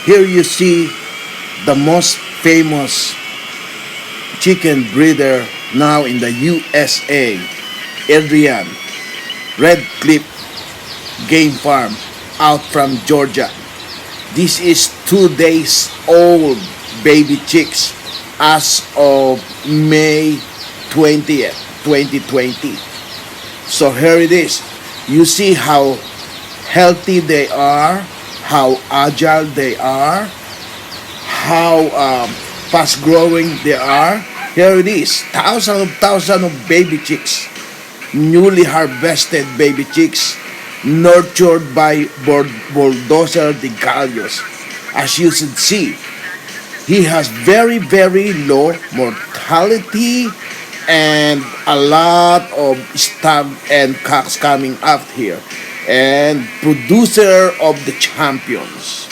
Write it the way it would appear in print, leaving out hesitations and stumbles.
Here you see the most famous chicken breeder now in the USA, Adrian, Red Cliff Game Farm out from Georgia. This is 2 days old baby chicks as of May 20th, 2020. So here it is. You see how healthy they are, how agile they are, how fast growing they are. Here it is. Thousands of baby chicks, newly harvested baby chicks, nurtured by Bulldozer De Gallos. As you should see, he has very low mortality and a lot of stag and cocks coming up here, and producer of the champions.